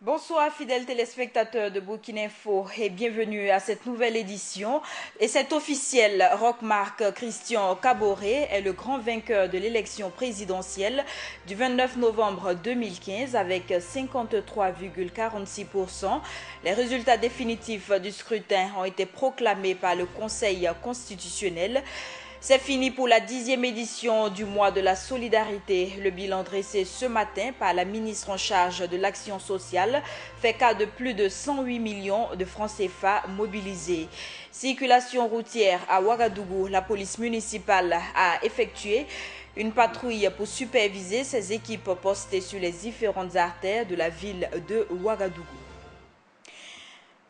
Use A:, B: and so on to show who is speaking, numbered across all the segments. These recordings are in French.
A: Bonsoir fidèles téléspectateurs de Burkina Info et bienvenue à cette nouvelle édition. Et c'est officiel, Roch-Marc Christian Kaboré est le grand vainqueur de l'élection présidentielle du 29 novembre 2015 avec 53,46%. Les résultats définitifs du scrutin ont été proclamés par le Conseil constitutionnel. C'est fini pour la 10e édition du mois de la solidarité. Le bilan dressé ce matin par la ministre en charge de l'action sociale fait cas de plus de 108 millions de francs CFA mobilisés. Circulation routière à Ouagadougou, la police municipale a effectué une patrouille pour superviser ses équipes postées sur les différentes artères de la ville de Ouagadougou.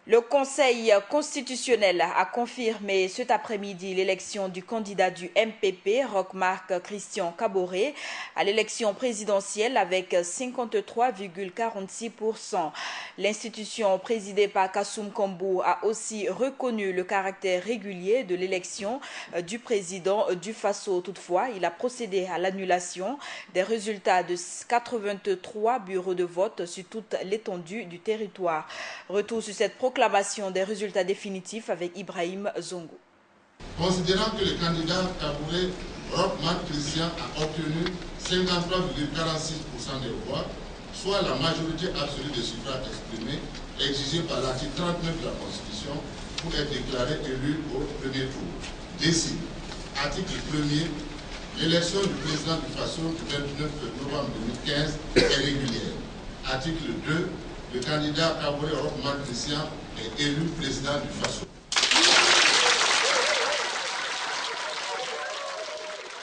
A: Le Conseil constitutionnel a confirmé cet après-midi l'élection du candidat du MPP, Roch-Marc Christian Kaboré, à l'élection présidentielle avec 53,46%. L'institution présidée par Kassoum Kambou a aussi reconnu le caractère régulier de l'élection du président du Faso. Toutefois, il a procédé à l'annulation des résultats de 83 bureaux de vote sur toute l'étendue du territoire. Retour sur cette proclamation des résultats définitifs avec Ibrahim Zongo.
B: Considérant que le candidat Kaboré Roch-Marc Christian a obtenu 53,46% des voix, soit la majorité absolue des suffrages exprimés exigée par l'article 39 de la Constitution pour être déclaré élu au premier tour. Décide. Article 1er. L'élection du président du Faso du 29 novembre 2015 est régulière. Article 2. Le candidat Kaboré Roch-Marc Christian est élu président du Faso.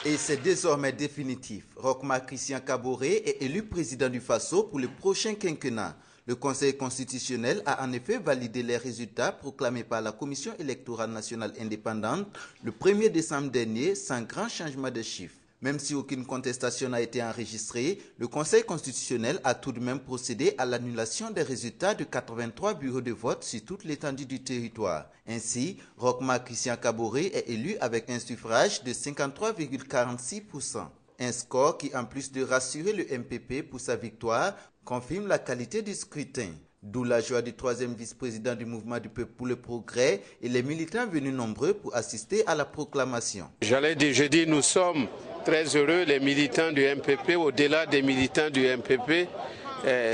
C: Et c'est désormais définitif. Roch-Marc Christian Kaboré est élu président du Faso pour le prochain quinquennat. Le Conseil constitutionnel a en effet validé les résultats proclamés par la Commission électorale nationale indépendante le 1er décembre dernier sans grand changement de chiffres. Même si aucune contestation n'a été enregistrée, le Conseil constitutionnel a tout de même procédé à l'annulation des résultats de 83 bureaux de vote sur toute l'étendue du territoire. Ainsi, Roch-Marc Christian Kaboré est élu avec un suffrage de 53,46%. Un score qui, en plus de rassurer le MPP pour sa victoire, confirme la qualité du scrutin. D'où la joie du troisième vice-président du mouvement du peuple pour le progrès et les militants venus nombreux pour assister à la proclamation.
D: J'allais dire, je dis, nous sommes très heureux, les militants du MPP, au-delà des militants du MPP,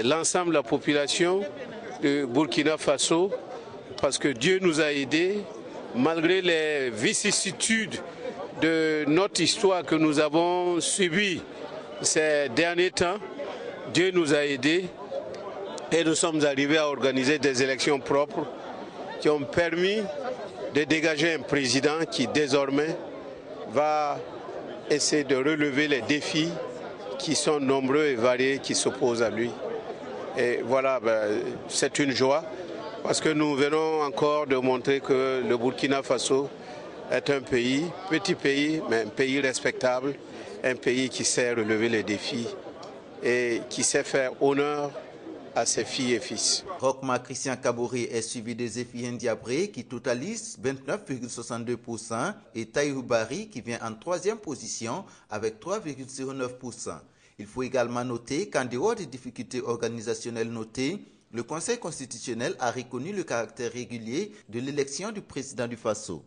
D: l'ensemble de la population de Burkina Faso, parce que Dieu nous a aidés, malgré les vicissitudes de notre histoire que nous avons subies ces derniers temps. Dieu nous a aidés et nous sommes arrivés à organiser des élections propres qui ont permis de dégager un président qui désormais va essayer de relever les défis qui sont nombreux et variés qui s'opposent à lui. Et voilà, c'est une joie parce que nous venons encore de montrer que le Burkina Faso est un pays, petit pays, mais un pays respectable, un pays qui sait relever les défis et qui sait faire honneur à ses filles et fils.
C: Roch-Marc Christian Kaboré est suivi de Zéphirien Diabré qui totalise 29,62% et Tahirou Barry qui vient en troisième position avec 3,09%. Il faut également noter qu'en dehors des difficultés organisationnelles notées, le Conseil constitutionnel a reconnu le caractère régulier de l'élection du président du Faso.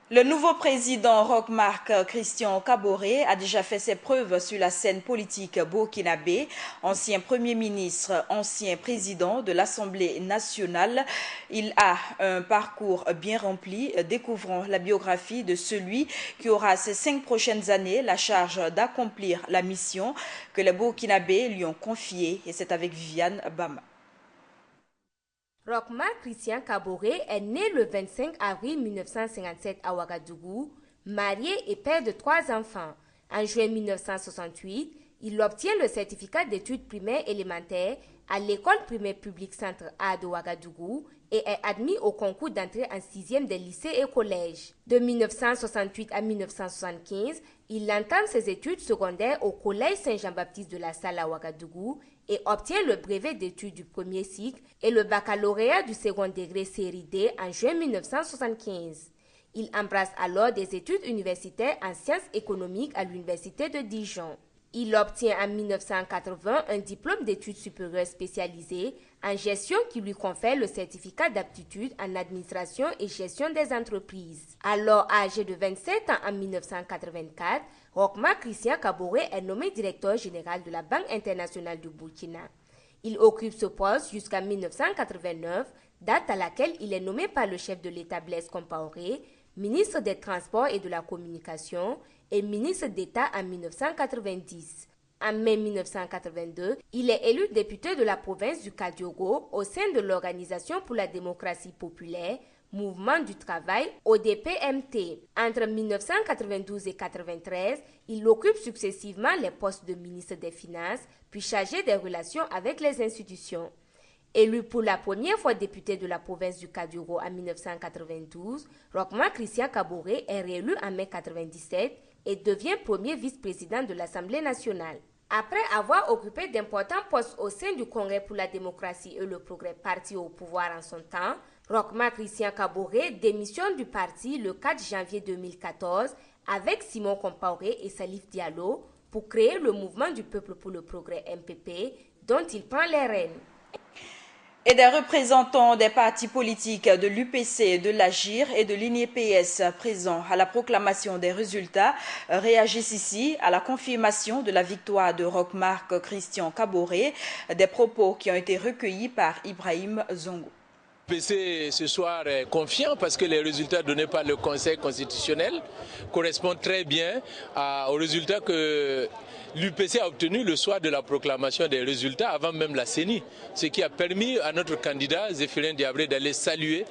A: Le nouveau président Roch-Marc Christian Kaboré a déjà fait ses preuves sur la scène politique burkinabé. Ancien Premier ministre, ancien président de l'Assemblée nationale, il a un parcours bien rempli. Découvrons la biographie de celui qui aura ces 5 prochaines années la charge d'accomplir la mission que les Burkinabés lui ont confiée. Et c'est avec Viviane Bama.
E: Roch-Marc Christian Kaboré est né le 25 avril 1957 à Ouagadougou, marié et père de 3 enfants. En juin 1968, il obtient le certificat d'études primaires élémentaires à l'école primaire publique Centre A de Ouagadougou et est admis au concours d'entrée en 6e des lycées et collèges. De 1968 à 1975, il entame ses études secondaires au collège Saint-Jean-Baptiste de la Salle à Ouagadougou et obtient le brevet d'études du premier cycle et le baccalauréat du second degré série D en juin 1975. Il embrasse alors des études universitaires en sciences économiques à l'université de Dijon. Il obtient en 1980 un diplôme d'études supérieures spécialisées en gestion qui lui confère le certificat d'aptitude en administration et gestion des entreprises. Alors âgé de 27 ans en 1984, Rochmark Christian Kaboré est nommé directeur général de la Banque internationale du Burkina. Il occupe ce poste jusqu'en 1989, date à laquelle il est nommé par le chef de l'État Blaise Compaoré, ministre des Transports et de la Communication et ministre d'État en 1990. En mai 1982, il est élu député de la province du Kadiogo au sein de l'Organisation pour la démocratie populaire, Mouvement du travail, ODP-MT. Entre 1992 et 1993, il occupe successivement les postes de ministre des Finances, puis chargé des relations avec les institutions. Élu pour la première fois député de la province du Kadiogo en 1992, Rochmark Christian Kaboré est réélu en mai 1997 et devient premier vice-président de l'Assemblée nationale. Après avoir occupé d'importants postes au sein du Congrès pour la démocratie et le progrès parti au pouvoir en son temps, Rochmark Christian Kaboré démissionne du parti le 4 janvier 2014 avec Simon Compaoré et Salif Diallo pour créer le Mouvement du peuple pour le progrès MPP dont il prend les rênes.
A: Et des représentants des partis politiques de l'UPC, de l'AGIR et de l'INEPS présents à la proclamation des résultats réagissent ici à la confirmation de la victoire de Rochmark Christian Kaboré, des propos qui ont été recueillis par Ibrahim Zongo.
F: L'UPC ce soir est confiant parce que les résultats donnés par le Conseil constitutionnel correspondent très bien aux résultats que l'UPC a obtenus le soir de la proclamation des résultats avant même la CENI, ce qui a permis à notre candidat Zéphirin Diabré d'aller saluer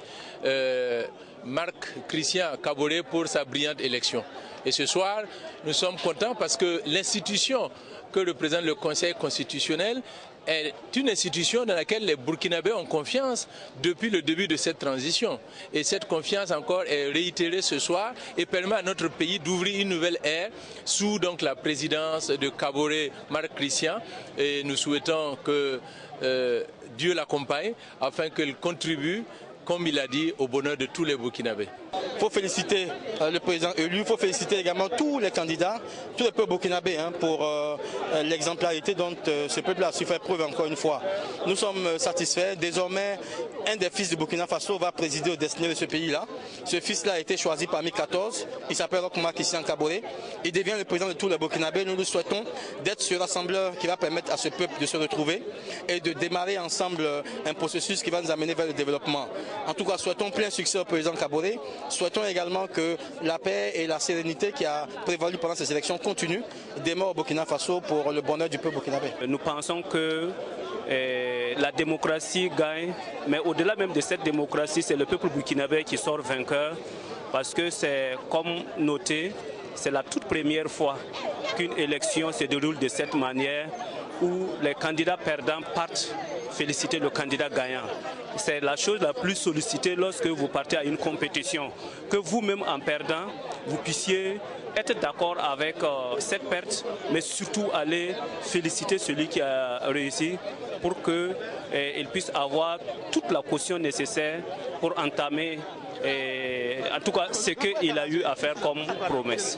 F: Marc Christian Kaboré pour sa brillante élection. Et ce soir, nous sommes contents parce que l'institution que représente le Conseil constitutionnel est une institution dans laquelle les Burkinabés ont confiance depuis le début de cette transition. Et cette confiance encore est réitérée ce soir et permet à notre pays d'ouvrir une nouvelle ère sous donc la présidence de Kaboré Marc Christian. Et nous souhaitons que Dieu l'accompagne afin qu'il contribue, comme il a dit, au bonheur de tous les Burkinabés.
G: Il faut féliciter le président élu, il faut féliciter également tous les candidats, tous les peuples burkinabés pour l'exemplarité dont ce peuple a su faire preuve encore une fois. Nous sommes satisfaits. Désormais, un des fils du Burkina Faso va présider aux destinées de ce pays-là. Ce fils-là a été choisi parmi 14. Il s'appelle Rochmark Christian Kaboré. Il devient le président de tous les Burkinabés. Nous nous souhaitons d'être ce rassembleur qui va permettre à ce peuple de se retrouver et de démarrer ensemble un processus qui va nous amener vers le développement. En tout cas, souhaitons plein succès au président Kaboré. Souhaitons également que la paix et la sérénité qui a prévalu pendant ces élections continuent démarrent au Burkina Faso pour le bonheur du peuple burkinabé.
H: Nous pensons que la démocratie gagne, mais au-delà même de cette démocratie, c'est le peuple burkinabé qui sort vainqueur parce que c'est comme noté, c'est la toute première fois qu'une élection se déroule de cette manière où les candidats perdants partent féliciter le candidat gagnant. C'est la chose la plus sollicitée lorsque vous partez à une compétition, que vous-même en perdant, vous puissiez être d'accord avec cette perte, mais surtout aller féliciter celui qui a réussi pour qu'il puisse avoir toute la caution nécessaire pour entamer en tout cas ce qu'il a eu à faire comme promesse.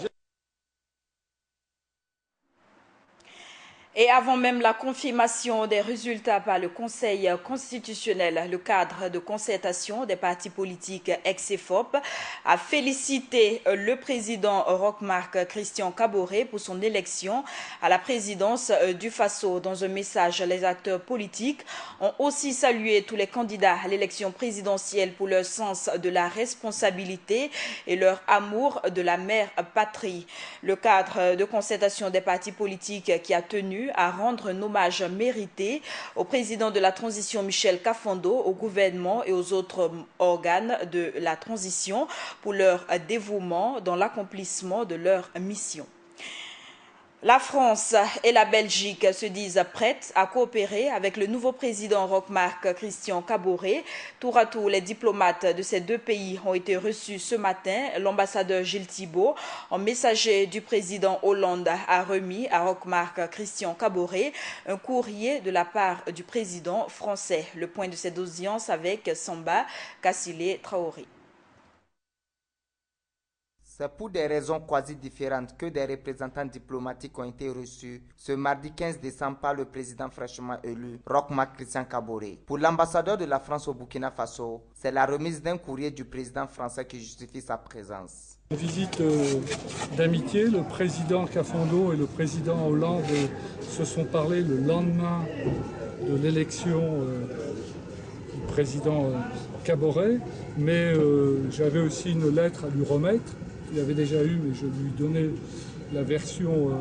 A: Et avant même la confirmation des résultats par le Conseil constitutionnel, le cadre de concertation des partis politiques ex-EFOP a félicité le président Rochmark Christian Kaboré pour son élection à la présidence du Faso. Dans un message, les acteurs politiques ont aussi salué tous les candidats à l'élection présidentielle pour leur sens de la responsabilité et leur amour de la mère patrie. Le cadre de concertation des partis politiques qui a tenu à rendre un hommage mérité au président de la transition Michel Kafando, au gouvernement et aux autres organes de la transition pour leur dévouement dans l'accomplissement de leur mission. La France et la Belgique se disent prêtes à coopérer avec le nouveau président Rochmark Christian Kaboré. Tour à tour, les diplomates de ces deux pays ont été reçus ce matin. L'ambassadeur Gilles Thibault, en messager du président Hollande, a remis à Rochmark Christian Kaboré un courrier de la part du président français. Le point de cette audience avec Samba Kassile Traoré.
I: C'est pour des raisons quasi différentes que des représentants diplomatiques ont été reçus ce mardi 15 décembre par le président fraîchement élu, Roch Marc Christian Kaboré. Pour l'ambassadeur de la France au Burkina Faso, c'est la remise d'un courrier du président français qui justifie sa présence.
J: Une visite d'amitié, le président Kafondo et le président Hollande se sont parlé le lendemain de l'élection du président Kaboré, mais j'avais aussi une lettre à lui remettre. Il avait déjà eu, mais je lui donnais la version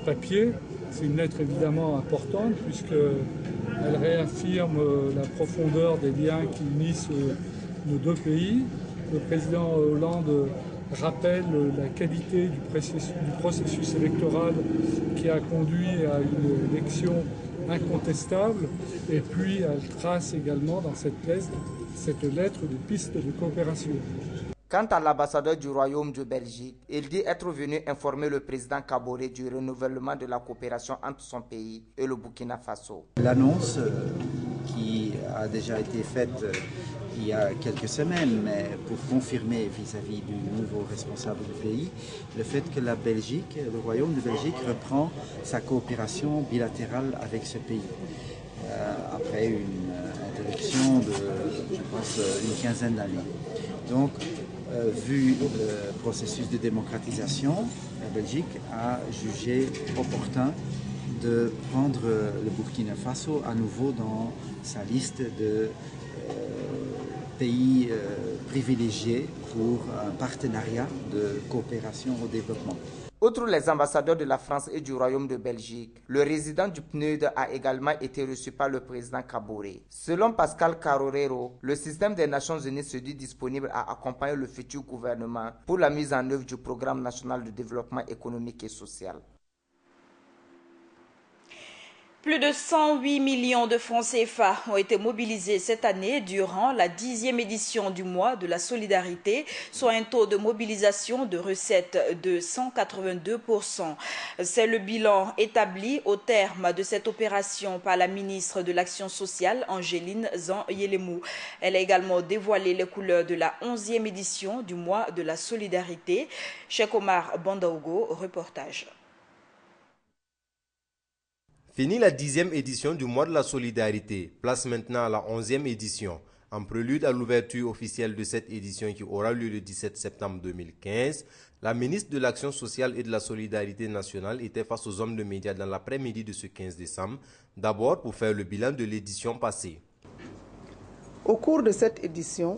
J: papier. C'est une lettre évidemment importante puisqu'elle réaffirme la profondeur des liens qui unissent nos deux pays. Le président Hollande rappelle la qualité du processus électoral qui a conduit à une élection incontestable, et puis elle trace également dans cette lettre des pistes de coopération.
I: Quant à l'ambassadeur du Royaume de Belgique, il dit être venu informer le président Kaboré du renouvellement de la coopération entre son pays et le Burkina Faso.
K: L'annonce qui a déjà été faite il y a quelques semaines, mais pour confirmer vis-à-vis du nouveau responsable du pays, le fait que la Belgique, le Royaume de Belgique reprend sa coopération bilatérale avec ce pays. Après une interruption de, je pense, une quinzaine d'années. Donc, vu le processus de démocratisation, la Belgique a jugé opportun de prendre le Burkina Faso à nouveau dans sa liste de pays privilégiés pour un partenariat de coopération au développement.
I: Outre les ambassadeurs de la France et du Royaume de Belgique, le résident du PNUD a également été reçu par le président Kaboré. Selon Pascal Carorero, le système des Nations Unies se dit disponible à accompagner le futur gouvernement pour la mise en œuvre du programme national de développement économique et social.
A: Plus de 108 millions de francs CFA ont été mobilisés cette année durant la 10e édition du mois de la solidarité, soit un taux de mobilisation de recettes de 182%. C'est le bilan établi au terme de cette opération par la ministre de l'Action sociale, Angéline Zan-Yelemou. Elle a également dévoilé les couleurs de la 11e édition du mois de la solidarité. Cheikh Omar Bandaogo, reportage.
L: Fini la 10e édition du mois de la solidarité, place maintenant à la 11e édition. En prélude à l'ouverture officielle de cette édition qui aura lieu le 17 septembre 2015, la ministre de l'Action sociale et de la solidarité nationale était face aux hommes de médias dans l'après-midi de ce 15 décembre, d'abord pour faire le bilan de l'édition passée.
M: Au cours de cette édition,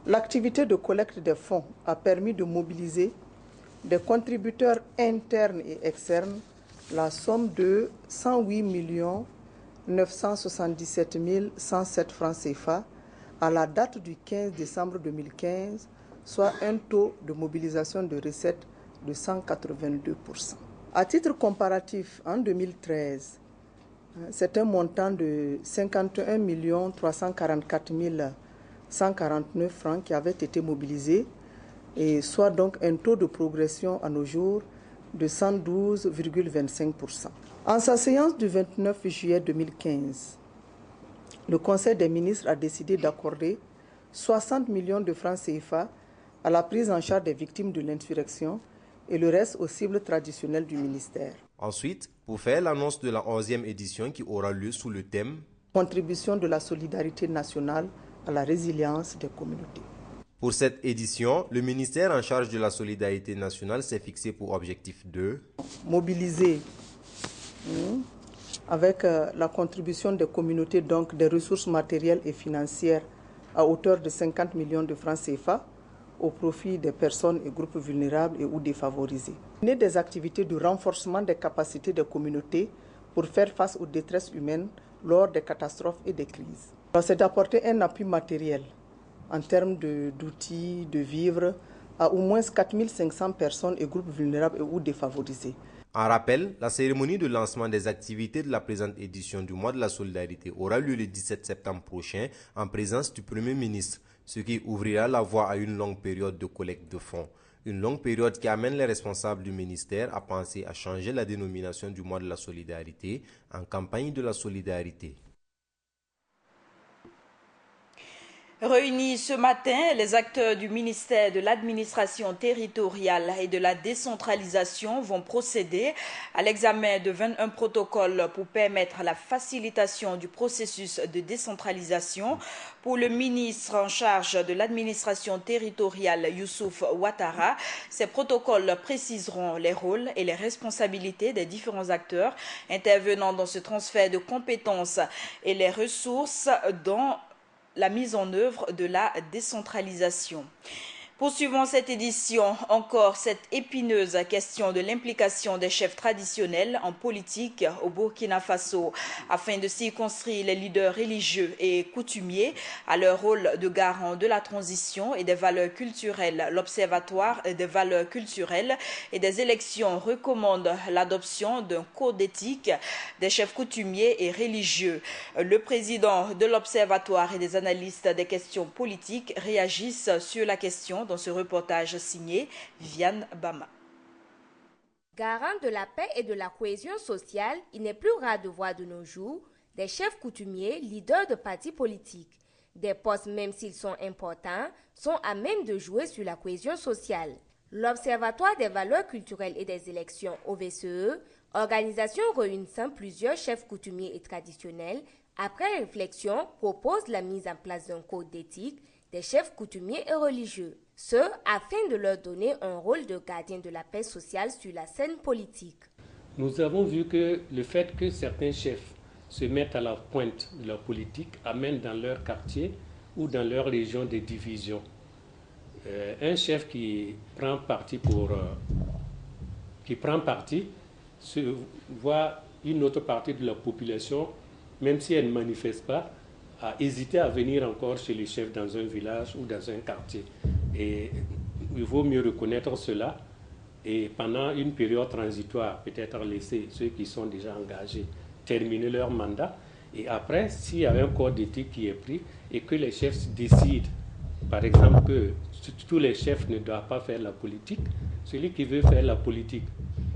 M: l'activité de collecte des fonds a permis de mobiliser des contributeurs internes et externes la somme de 108 977 107 francs CFA à la date du 15 décembre 2015, soit un taux de mobilisation de recettes de 182%. À titre comparatif, en 2013, c'est un montant de 51 344 149 francs qui avait été mobilisé, et soit donc un taux de progression à nos jours de 112,25%. En sa séance du 29 juillet 2015, le Conseil des ministres a décidé d'accorder 60 millions de francs CFA à la prise en charge des victimes de l'insurrection et le reste aux cibles traditionnelles du ministère.
L: Ensuite, pour faire l'annonce de la 11e édition qui aura lieu sous le thème «
M: Contribution de la solidarité nationale à la résilience des communautés ».
L: Pour cette édition, le ministère en charge de la solidarité nationale s'est fixé pour objectif de
M: mobiliser avec la contribution des communautés, donc des ressources matérielles et financières à hauteur de 50 millions de francs CFA au profit des personnes et groupes vulnérables et ou défavorisés. Mener des activités de renforcement des capacités des communautés pour faire face aux détresses humaines lors des catastrophes et des crises. C'est d'apporter un appui matériel en termes d'outils, de vivres, à au moins 4 500 personnes et groupes vulnérables et ou défavorisés.
L: En rappel, la cérémonie de lancement des activités de la présente édition du mois de la solidarité aura lieu le 17 septembre prochain en présence du Premier ministre, ce qui ouvrira la voie à une longue période de collecte de fonds. Une longue période qui amène les responsables du ministère à penser à changer la dénomination du mois de la solidarité en campagne de la solidarité.
A: Réunis ce matin, les acteurs du ministère de l'administration territoriale et de la décentralisation vont procéder à l'examen de 21 protocoles pour permettre la facilitation du processus de décentralisation. Pour le ministre en charge de l'administration territoriale, Youssouf Ouattara, ces protocoles préciseront les rôles et les responsabilités des différents acteurs intervenant dans ce transfert de compétences et les ressources dans la mise en œuvre de la décentralisation. Poursuivons cette édition, encore cette épineuse question de l'implication des chefs traditionnels en politique au Burkina Faso, afin de circonscrire les leaders religieux et coutumiers à leur rôle de garant de la transition et des valeurs culturelles. L'Observatoire des valeurs culturelles et des élections recommande l'adoption d'un code d'éthique des chefs coutumiers et religieux. Le président de l'Observatoire et des analystes des questions politiques réagissent sur la question dans ce reportage signé Viviane Bama.
E: Garant de la paix et de la cohésion sociale, il n'est plus rare de voir de nos jours des chefs coutumiers, leaders de partis politiques. Des postes, même s'ils sont importants, sont à même de jouer sur la cohésion sociale. L'Observatoire des valeurs culturelles et des élections, OVCE, organisation réunissant plusieurs chefs coutumiers et traditionnels, après réflexion, propose la mise en place d'un code d'éthique des chefs coutumiers et religieux, ce afin de leur donner un rôle de gardien de la paix sociale sur la scène politique.
N: Nous avons vu que le fait que certains chefs se mettent à la pointe de la politique amène dans leur quartier ou dans leur région des divisions. Un chef qui prend parti se voit une autre partie de la population, même si elle ne manifeste pas, à hésiter à venir encore chez les chefs dans un village ou dans un quartier. Et il vaut mieux reconnaître cela et pendant une période transitoire, peut-être laisser ceux qui sont déjà engagés terminer leur mandat. Et après, s'il y a un code d'éthique qui est pris et que les chefs décident, par exemple, que tous les chefs ne doivent pas faire la politique, celui qui veut faire la politique,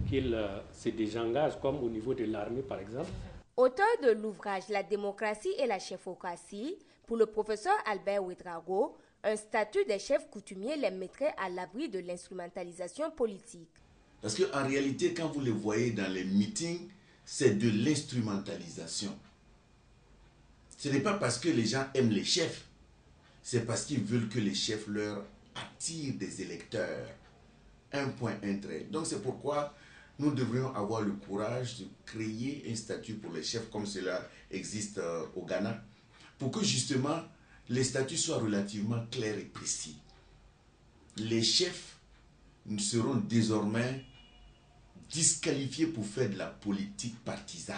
N: qu'il se désengage, comme au niveau de l'armée, par exemple.
E: Auteur de l'ouvrage « La démocratie et la chefocratie », pour le professeur Albert Ouedraogo, un statut des chefs coutumiers les mettrait à l'abri de l'instrumentalisation politique.
O: Parce qu'en réalité, quand vous les voyez dans les meetings, c'est de l'instrumentalisation. Ce n'est pas parce que les gens aiment les chefs, c'est parce qu'ils veulent que les chefs leur attirent des électeurs. Un point, un trait. Donc c'est pourquoi nous devrions avoir le courage de créer un statut pour les chefs comme cela existe au Ghana, pour que justement les statuts soient relativement clairs et précis. Les chefs seront désormais disqualifiés pour faire de la politique partisane,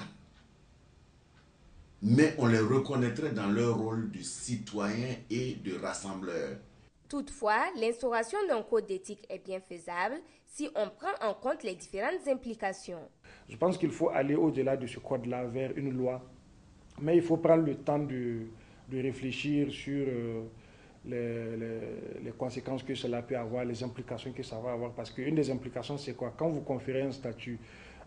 O: mais on les reconnaîtrait dans leur rôle de citoyens et de rassembleurs.
E: Toutefois, l'instauration d'un code d'éthique est bien faisable si on prend en compte les différentes implications.
P: Je pense qu'il faut aller au-delà de ce code-là vers une loi, mais il faut prendre le temps de réfléchir sur les conséquences que cela peut avoir, les implications que ça va avoir. Parce qu'une des implications, c'est quoi? Quand vous conférez un statut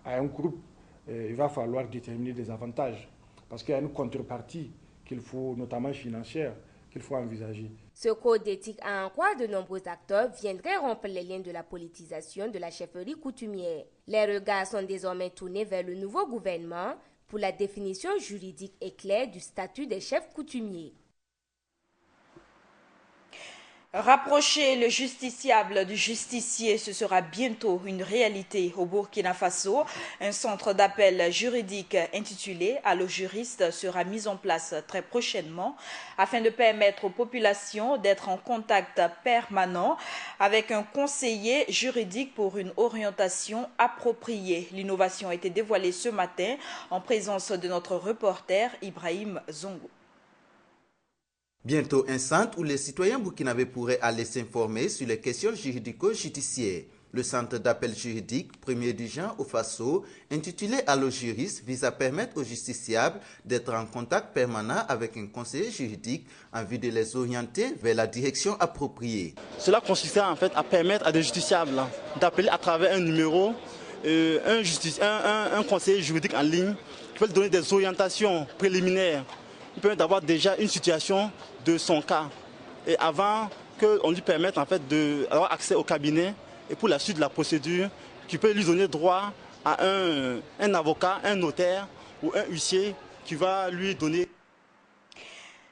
P: à un groupe, il va falloir déterminer des avantages. Parce qu'il y a une contrepartie qu'il faut, notamment financière, qu'il faut envisager.
E: Ce code d'éthique en quoi de nombreux acteurs viendraient rompre les liens de la politisation de la chefferie coutumière. Les regards sont désormais tournés vers le nouveau gouvernement pour la définition juridique et claire du statut des chefs coutumiers.
A: Rapprocher le justiciable du justicier, ce sera bientôt une réalité au Burkina Faso. Un centre d'appel juridique intitulé « Allo Juriste » sera mis en place très prochainement afin de permettre aux populations d'être en contact permanent avec un conseiller juridique pour une orientation appropriée. L'innovation a été dévoilée ce matin en présence de notre reporter Ibrahim Zongo.
C: Bientôt un centre où les citoyens burkinabés pourraient aller s'informer sur les questions juridico-judiciaires. Le centre d'appel juridique, premier du genre au Faso, intitulé Allo Juriste, vise à permettre aux justiciables d'être en contact permanent avec un conseiller juridique en vue de les orienter vers la direction appropriée.
G: Cela consistait en fait à permettre à des justiciables d'appeler à travers un numéro un conseiller juridique en ligne qui peut donner des orientations préliminaires, qui permet d'avoir déjà une situation de son cas et avant qu'on lui permette en fait d'avoir accès au cabinet et pour la suite de la procédure, qui peut lui donner droit à un avocat, un notaire ou un huissier qui va lui donner.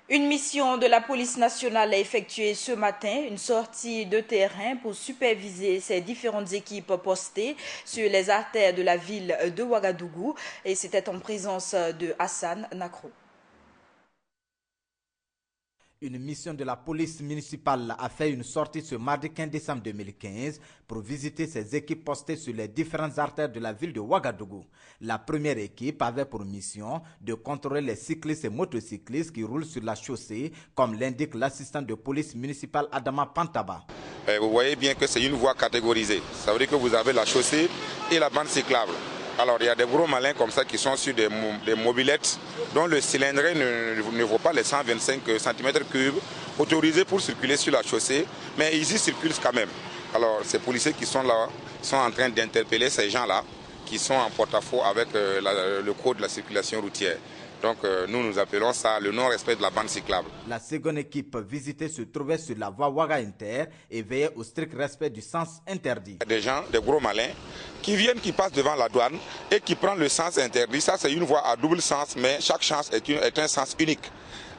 A: Une mission de la police nationale a effectué ce matin une sortie de terrain pour superviser ces différentes équipes postées sur les artères de la ville de Ouagadougou, et c'était en présence de Hassan Nakro.
Q: Une mission de la police municipale a fait une sortie ce mardi 15 décembre 2015 pour visiter ses équipes postées sur les différentes artères de la ville de Ouagadougou. La première équipe avait pour mission de contrôler les cyclistes et motocyclistes qui roulent sur la chaussée, comme l'indique l'assistant de police municipale Adama Pantaba.
R: Vous voyez bien que c'est une voie catégorisée. Ça veut dire que vous avez la chaussée et la bande cyclable. Alors il y a des gros malins comme ça qui sont sur des mobylettes dont le cylindrée ne vaut pas les 125 cm3 autorisés pour circuler sur la chaussée, mais ils y circulent quand même. Alors ces policiers qui sont là sont en train d'interpeller ces gens-là qui sont en porte-à-faux avec le code de la circulation routière. Donc nous appelons ça le non-respect de la bande cyclable.
Q: La seconde équipe visitée se trouvait sur la voie Ouaga Inter et veillait au strict respect du sens interdit.
R: Des gens, des gros malins, qui viennent, qui passent devant la douane et qui prennent le sens interdit. Ça c'est une voie à double sens, mais chaque sens est un sens unique.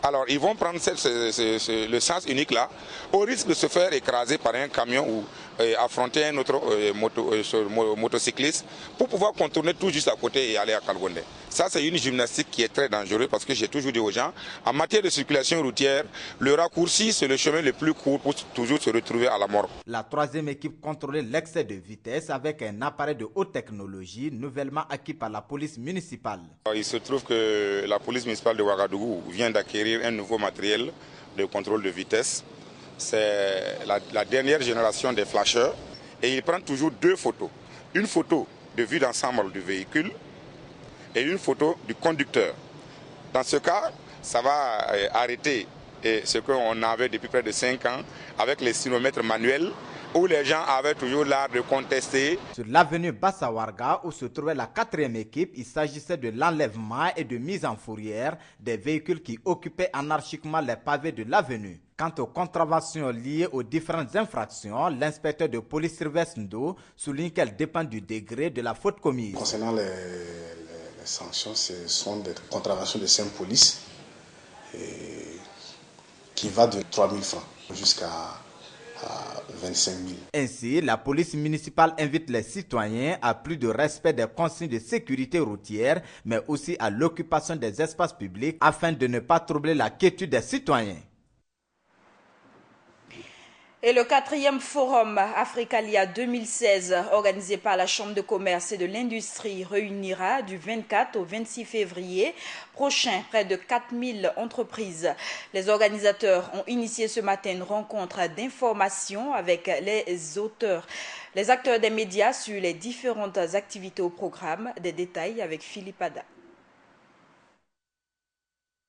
R: Alors ils vont prendre le sens unique là, au risque de se faire écraser par un camion ou affronter un autre motocycliste pour pouvoir contourner tout juste à côté et aller à Kalgonde. Ça c'est une gymnastique qui est très dangereuse parce que j'ai toujours dit aux gens, en matière de circulation routière, le raccourci c'est le chemin le plus court pour toujours se retrouver à la mort.
Q: La troisième équipe contrôlait l'excès de vitesse avec un appareil de haute technologie nouvellement acquis par la police municipale.
R: Il se trouve que la police municipale de Ouagadougou vient d'acquérir un nouveau matériel de contrôle de vitesse. C'est la dernière génération des flasheurs et il prend toujours deux photos. Une photo de vue d'ensemble du véhicule et une photo du conducteur. Dans ce cas, ça va arrêter ce qu'on avait depuis près de 5 ans avec les sinomètres manuels où les gens avaient toujours l'art de contester.
Q: Sur l'avenue Bassawarga, où se trouvait la quatrième équipe, il s'agissait de l'enlèvement et de mise en fourrière des véhicules qui occupaient anarchiquement les pavés de l'avenue. Quant aux contraventions liées aux différentes infractions, l'inspecteur de police Sylvestre Ndo souligne qu'elles dépendent du degré de la faute commise.
S: Concernant les sanctions, ce sont des contraventions de simple police qui va de 3 000 francs jusqu'à 25 000.
Q: Ainsi, la police municipale invite les citoyens à plus de respect des consignes de sécurité routière, mais aussi à l'occupation des espaces publics afin de ne pas troubler la quiétude des citoyens.
A: Et le 4e forum Africalia 2016, organisé par la Chambre de commerce et de l'industrie, réunira du 24 au 26 février prochain près de 4000 entreprises. Les organisateurs ont initié ce matin une rencontre d'information avec les acteurs des médias sur les différentes activités au programme. Des détails avec Philippe Ada.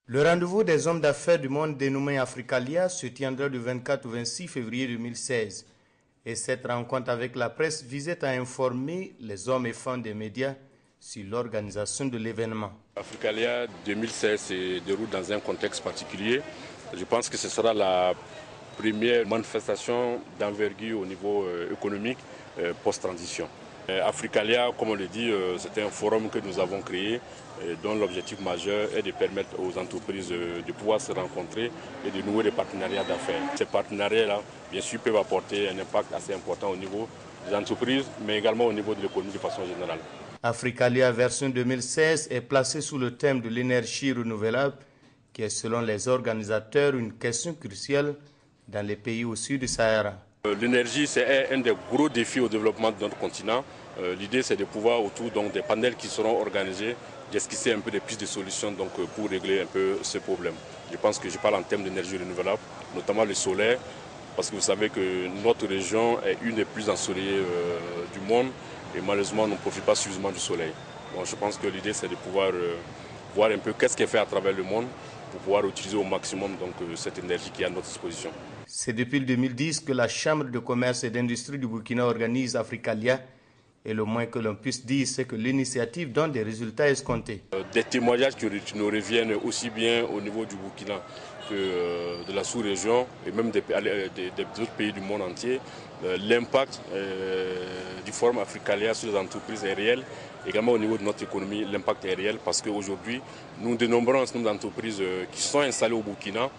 T: Le rendez-vous des hommes d'affaires du monde dénommé Africalia se tiendra du 24 au 26 février 2016. Et cette rencontre avec la presse visait à informer les hommes et femmes des médias sur l'organisation de l'événement.
U: Africalia 2016 se déroule dans un contexte particulier. Je pense que ce sera la première manifestation d'envergure au niveau économique post-transition. Africalia, comme on le dit, c'est un forum que nous avons créé dont l'objectif majeur est de permettre aux entreprises de pouvoir se rencontrer et de nouer des partenariats d'affaires. Ces partenariats-là, bien sûr, peuvent apporter un impact assez important au niveau des entreprises, mais également au niveau de l'économie de façon générale.
T: Africalia version 2016 est placée sous le thème de l'énergie renouvelable, qui est selon les organisateurs une question cruciale dans les pays au sud du Sahara.
U: L'énergie, c'est un des gros défis au développement de notre continent. L'idée, c'est de pouvoir, autour des panels qui seront organisés, d'esquisser un peu des pistes de solutions pour régler un peu ce problème. Je pense que je parle en termes d'énergie renouvelable, notamment le solaire, parce que vous savez que notre région est une des plus ensoleillées du monde et malheureusement, on ne profite pas suffisamment du soleil. Donc, je pense que l'idée, c'est de pouvoir voir un peu qu'est-ce qui est fait à travers le monde pour pouvoir utiliser au maximum cette énergie qui est à notre disposition.
T: C'est depuis 2010 que la Chambre de commerce et d'industrie du Burkina organise Africalia. Et le moins que l'on puisse dire, c'est que l'initiative donne des résultats escomptés.
U: Des témoignages qui nous reviennent aussi bien au niveau du Burkina de la sous-région et même des autres pays du monde entier, l'impact du Forum Africalia sur les entreprises est réel. Également au niveau de notre économie, l'impact est réel parce qu'aujourd'hui, nous dénombrons un certain nombre d'entreprises qui sont installées au Burkina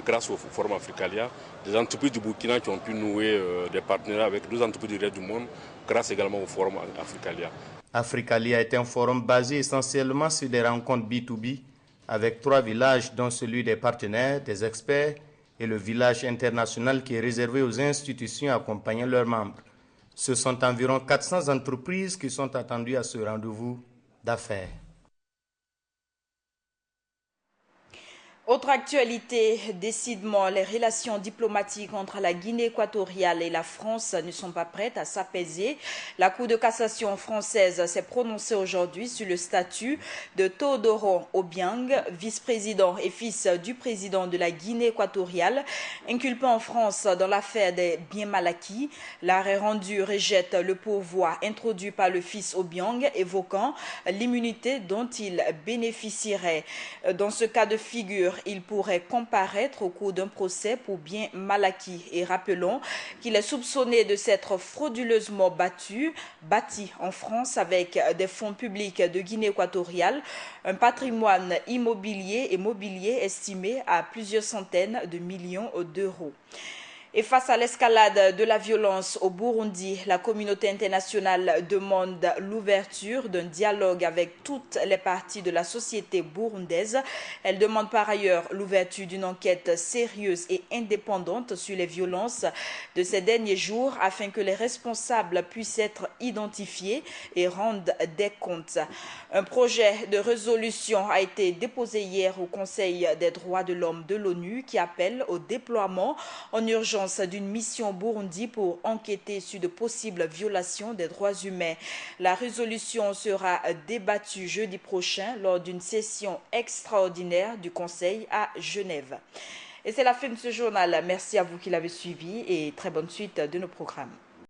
U: grâce au Forum Africalia. Des entreprises du Burkina qui ont pu nouer des partenariats avec d'autres entreprises du reste du monde grâce également au Forum Africalia.
T: Africalia est un forum basé essentiellement sur des rencontres B2B avec 3 villages dont celui des partenaires, des experts et le village international qui est réservé aux institutions accompagnant leurs membres. Ce sont environ 400 entreprises qui sont attendues à ce rendez-vous d'affaires.
A: Autre actualité, décidément, les relations diplomatiques entre la Guinée équatoriale et la France ne sont pas prêtes à s'apaiser. La Cour de cassation française s'est prononcée aujourd'hui sur le statut de Teodoro Obiang, vice-président et fils du président de la Guinée équatoriale, inculpé en France dans l'affaire des biens mal acquis. L'arrêt rendu rejette le pourvoi introduit par le fils Obiang, évoquant l'immunité dont il bénéficierait. Dans ce cas de figure, il pourrait comparaître au cours d'un procès pour biens mal acquis. Et rappelons qu'il est soupçonné de s'être frauduleusement bâti en France avec des fonds publics de Guinée équatoriale, un patrimoine immobilier et mobilier estimé à plusieurs centaines de millions d'euros. Et face à l'escalade de la violence au Burundi, la communauté internationale demande l'ouverture d'un dialogue avec toutes les parties de la société burundaise. Elle demande par ailleurs l'ouverture d'une enquête sérieuse et indépendante sur les violences de ces derniers jours afin que les responsables puissent être identifiés et rendent des comptes. Un projet de résolution a été déposé hier au Conseil des droits de l'homme de l'ONU qui appelle au déploiement en urgence d'une mission au Burundi pour enquêter sur de possibles violations des droits humains. La résolution sera débattue jeudi prochain lors d'une session extraordinaire du Conseil à Genève. Et c'est la fin de ce journal. Merci à vous qui l'avez suivi et très bonne suite de nos programmes.